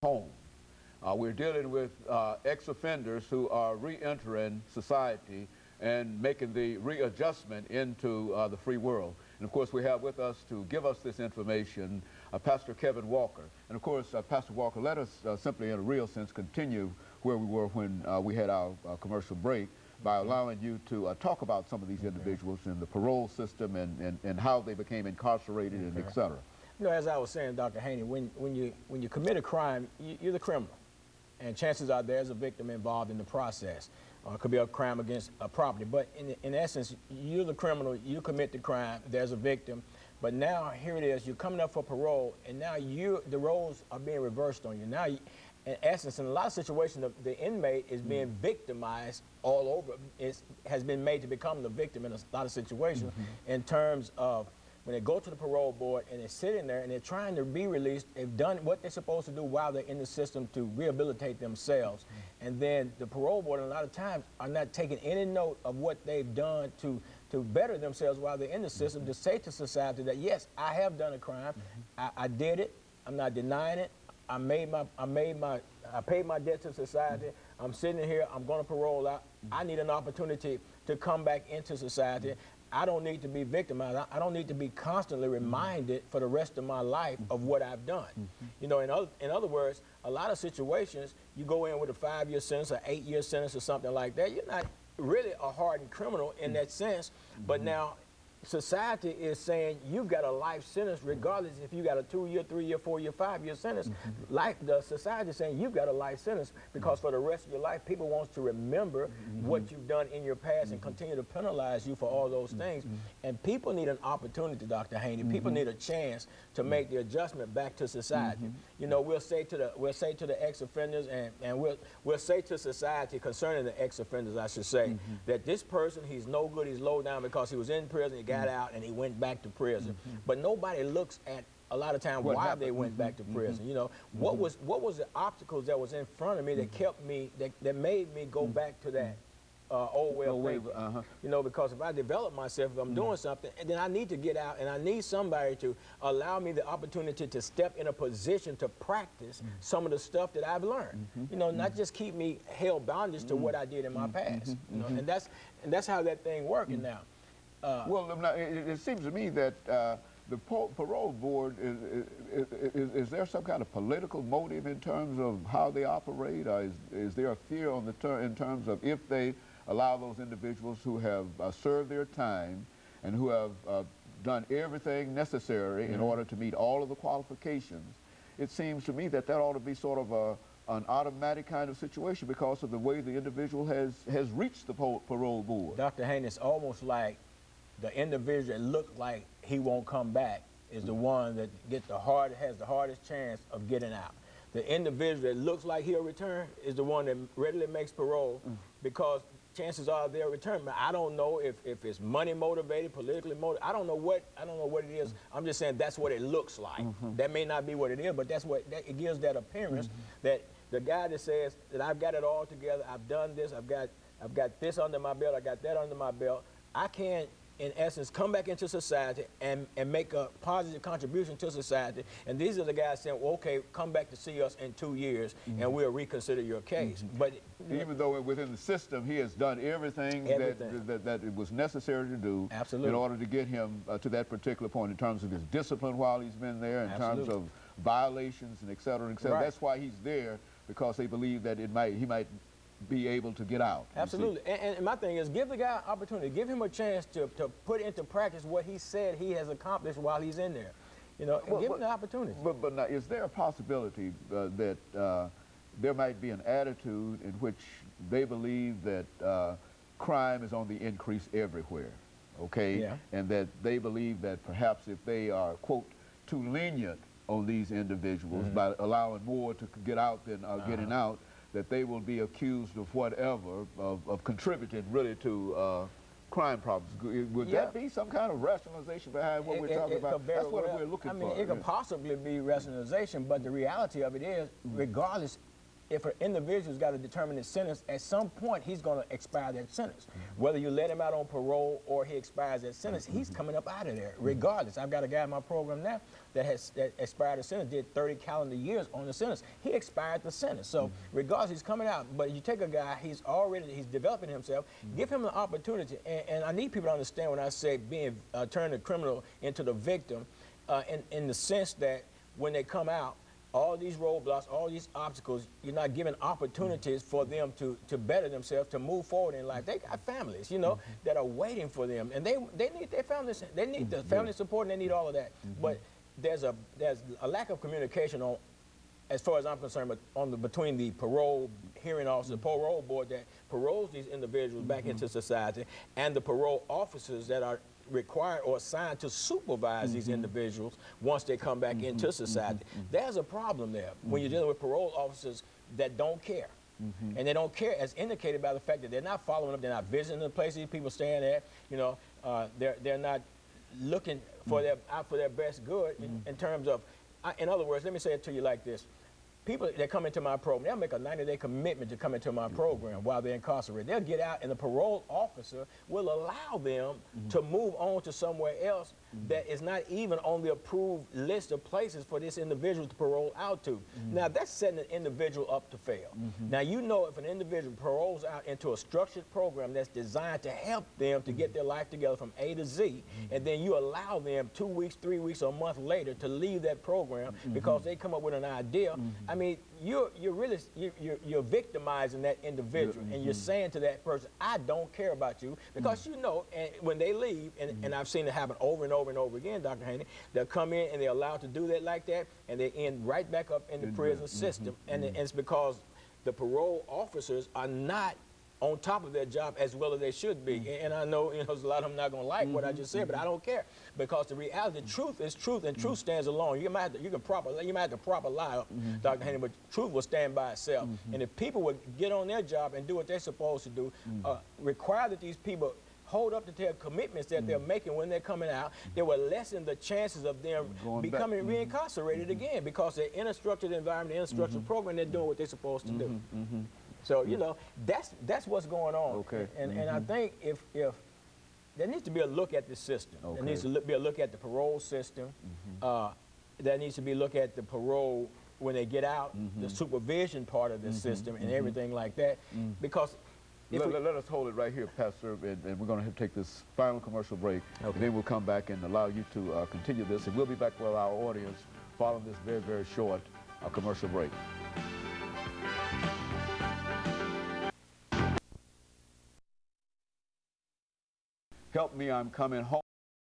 home. We're dealing with ex-offenders who are re-entering society and making the readjustment into the free world. And of course, we have with us to give us this information Pastor KWalker. And of course, Pastor Walker, let us simply, in a real sense, continue where we were when we had our commercial break by allowing you to talk about some of these individuals in the parole system and how they became incarcerated and et cetera. You know, as I was saying, Dr. Haney, when you commit a crime, you're the criminal. And chances are there's a victim involved in the process. It could be a crime against a property. But in essence, you're the criminal, you commit the crime, there's a victim. But now, here it is, you're coming up for parole, and now the roles are being reversed on you. Now, in essence, in a lot of situations, the inmate is being victimized all over. It has been made to become the victim in a lot of situations in terms of when they go to the parole board and they're sitting there and they're trying to be released, they've done what they're supposed to do while they're in the system to rehabilitate themselves. And then the parole board, a lot of times, are not taking any note of what they've done to better themselves while they're in the system, to say to society that, yes, I have done a crime, I did it, I'm not denying it, I paid my debt to society, I'm sitting here, I'm going to parole out, I need an opportunity to come back into society. I don't need to be victimized. I don't need to be constantly reminded for the rest of my life of what I've done. You know, in other words, a lot of situations, you go in with a 5-year sentence, or 8-year sentence, or something like that. You're not really a hardened criminal in that sense, but now society is saying you've got a life sentence regardless if you got a 2-year, 3-year, 4-year, 5-year sentence. The society is saying you've got a life sentence because for the rest of your life, people want to remember what you've done in your past and continue to penalize you for all those things. And people need an opportunity, Dr. Haney. People need a chance to make the adjustment back to society. You know, we'll say to the ex-offenders and we'll say to society concerning the ex-offenders, I should say, that this person, he's no good, he's low down because he was in prison, he got out and he went back to prison. But nobody looks at a lot of times why they went back to prison. You know, what was the obstacles that was in front of me that kept me, that made me go back to that old way of thinking. You know, because if I develop myself, if I'm doing something, and then I need to get out and I need somebody to allow me the opportunity to step in a position to practice some of the stuff that I've learned. You know, not just keep me held bondage to what I did in my past. You know, and that's how that thing working now. Well, it seems to me that the parole board, is there some kind of political motive in terms of how they operate? Or is there a fear on in terms of if they allow those individuals who have served their time and who have done everything necessary in order to meet all of the qualifications? It seems to me that ought to be sort of an automatic kind of situation because of the way the individual has reached the parole board. Dr. Haney, it's almost like the individual that looks like he won't come back is the one that has the hardest chance of getting out. The individual that looks like he'll return is the one that readily makes parole because chances are they'll return. But I don't know if it's money motivated, politically motivated. I don't know what it is. I'm just saying that's what it looks like. That may not be what it is, but that's what it gives that appearance that the guy that says that I've got it all together, I've done this, I've got this under my belt, I got that under my belt. I can't, in essence, come back into society and make a positive contribution to society. And these are the guys saying, well, okay, come back to see us in 2 years and we'll reconsider your case. But even though within the system he has done everything. That it was necessary to do in order to get him to that particular point in terms of his discipline while he's been there, in terms of violations and et cetera, et cetera. That's why he's there, because they believe that he might be able to get out. Absolutely. And my thing is, give the guy an opportunity. Give him a chance to put into practice what he said he has accomplished while he's in there. You know, give him the opportunity. But now, is there a possibility that there might be an attitude in which they believe that crime is on the increase everywhere, okay? Yeah. And that they believe that perhaps if they are, quote, too lenient on these individuals by allowing more to get out than getting out, that they will be accused of whatever, of contributing really to crime problems. Would that be some kind of rationalization behind what we're talking about? That's what we're looking for. I mean, it could possibly be rationalization, but the reality of it is, regardless, if an individual's got a determined sentence, at some point he's going to expire that sentence. Whether you let him out on parole or he expires that sentence, he's coming up out of there regardless. I've got a guy in my program now that expired the sentence, did 30 calendar years on the sentence. He expired the sentence. So regardless, he's coming out. But you take a guy, he's developing himself, give him an opportunity. And I need people to understand when I say turn the criminal into the victim, in the sense that when they come out, all these roadblocks, all these obstacles, you're not giving opportunities for them to better themselves, to move forward in life. They got families, you know, that are waiting for them, and they need their families. They need the family support, and they need all of that. But there's a lack of communication on, as far as I'm concerned, but between the parole hearing officer, the parole board that paroles these individuals back into society, and the parole officers that are required or assigned to supervise these individuals once they come back into society. There's a problem there when you're dealing with parole officers that don't care. And they don't care, as indicated by the fact that they're not following up, they're not visiting the places these people staying at, you know, they're not looking for out for their best good in terms of, in other words, let me say it to you like this. People that come into my program, they'll make a 90-day commitment to come into my program while they're incarcerated. They'll get out, and the parole officer will allow them to move on to somewhere else that is not even on the approved list of places for this individual to parole out to. Now, that's setting an individual up to fail. Now, you know, if an individual paroles out into a structured program that's designed to help them to get their life together from A to Z, and then you allow them 2 weeks, 3 weeks, or a month later to leave that program because they come up with an idea, I mean, you're victimizing that individual, and you're saying to that person, I don't care about you, because you know, and when they leave, and I've seen it happen over and over and over again, Dr. Haney, they'll come in and they're allowed to do that like that, and they end right back up in the prison system, and it's because the parole officers are not on top of their job as well as they should be. And I know, you know, there's a lot of them not going to like what I just said, but I don't care, because the reality, truth is truth, and truth stands alone. You might have to proper lie, Dr. Haney, but truth will stand by itself. And if people would get on their job and do what they're supposed to do, require that these people hold up to their commitments that they're making when they're coming out, they will lessen the chances of them becoming reincarcerated again, because they're in a structured environment, in a structured program, they're doing what they're supposed to do. So, you know, that's what's going on. Okay. And I think if there needs to be a look at the system. Okay. There needs to be a look at the parole system. There needs to be a look at the parole when they get out, the supervision part of the system, and everything like that. Because let us hold it right here, Pastor, and we're going to take this final commercial break. Okay. And then we'll come back and allow you to continue this, and we'll be back with our audience following this very, very short commercial break. Help me, I'm coming home.